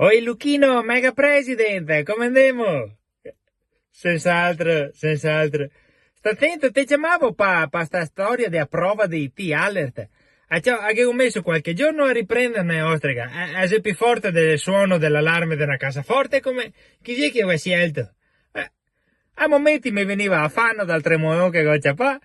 Oi Luchino, mega presidente, come andiamo? Senz'altro, senz'altro. Sta attento, te chiamavo pa sta storia della prova di T-Alert. Che ho messo qualche giorno a riprenderne ostrega. È più forte del suono dell'allarme della cassaforte come chi è che aveva scelto. A momenti mi veniva affanno dal tremolo che goccia pa.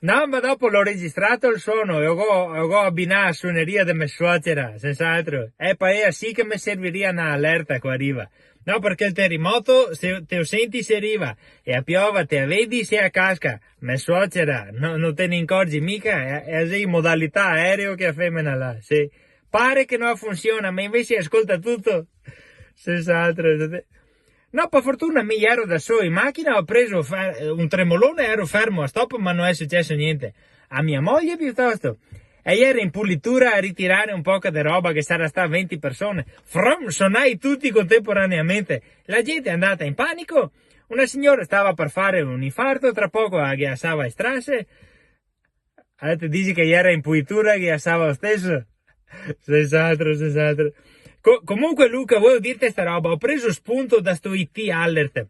No, ma dopo l'ho registrato il suono e ho abbinato suoneria di mia suocera, senz'altro. E poi è sì che mi serviria una allerta qua arriva. No, perché il terremoto, se te lo senti se arriva, e a piova te vedi se a casca. Mia suocera, no, non te ne accorgi mica, è così in modalità aereo che a femmina là, sì. Pare che non funziona, ma invece ascolta tutto. Senz'altro. No, per fortuna mi ero da solo in macchina, ho preso un tremolone, ero fermo a stop, ma non è successo niente. A mia moglie piuttosto. E ieri in pulitura a ritirare un po' di roba che sarà sta 20 persone. Sonai tutti contemporaneamente. La gente è andata in panico. Una signora stava per fare un infarto, tra poco aghiassava in strasse. Adesso dici che ieri in pulitura aghiassava lo stesso? Senz'altro, senz'altro. Comunque Luca, volevo dirti sta roba, ho preso spunto da sto IT Alert.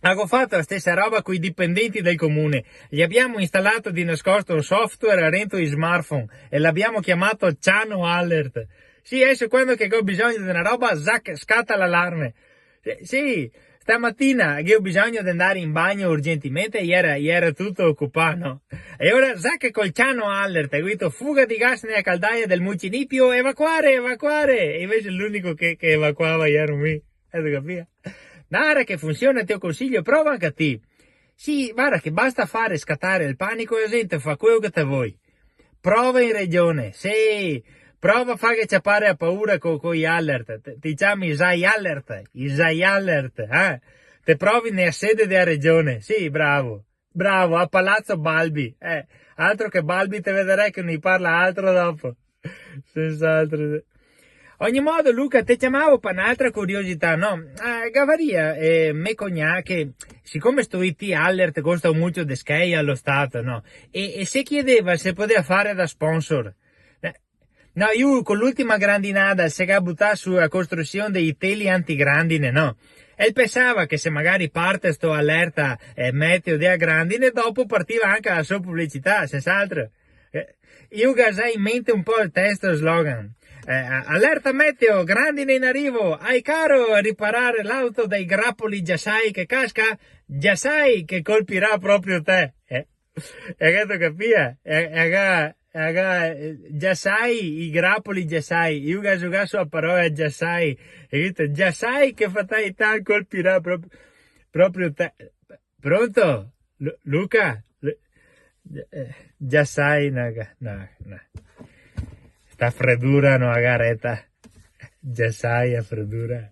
Avevo fatto la stessa roba con i dipendenti del comune. Gli abbiamo installato di nascosto un software a rento di smartphone e l'abbiamo chiamato Ciano Alert. Sì, adesso quando che ho bisogno di una roba, zac, scatta l'allarme. Sì, stamattina che ho bisogno di andare in bagno urgentemente, ieri era tutto occupato, no? E ora zac col Ciano Alert, hai capito? Fuga di gas nella caldaia del municipio, evacuare, evacuare! E invece l'unico che evacuava ero me. Capito? Guarda che funziona, te lo consiglio, prova anche a te. Sì, guarda che basta fare scattare il panico e la gente fa quello che te vuoi. Prova in regione, sì, prova a fare ciappare a paura con gli alert. Ti chiami Isai Alert, eh? Te provi nella sede della regione, sì, bravo, bravo, a Palazzo Balbi, altro che Balbi te vedrai che ne parla altro dopo, senz'altro. Ogni modo, Luca, te chiamavo per un'altra curiosità, no? Gavaria, me cognac, che siccome sto IT Alert costa molto di skei allo Stato, no? E se chiedeva se poteva fare da sponsor. No, io con l'ultima grandinata se che buttare sulla costruzione dei teli antigrandine, no? E pensava che se magari parte sto allerta meteo della grandine, dopo partiva anche la sua pubblicità, senz'altro. Io gasai in mente un po' il testo slogan. Allerta meteo, grandine in arrivo, hai caro a riparare l'auto dai grappoli già sai che casca, già sai che colpirà proprio te. E che tu capire? Già sai, i grappoli già sai, io che giocare sulla parola già sai, già sai che fatalità colpirà proprio te. Pronto? Luca? Già sai, no. Sta freddura no agareta. Già sai a freddura.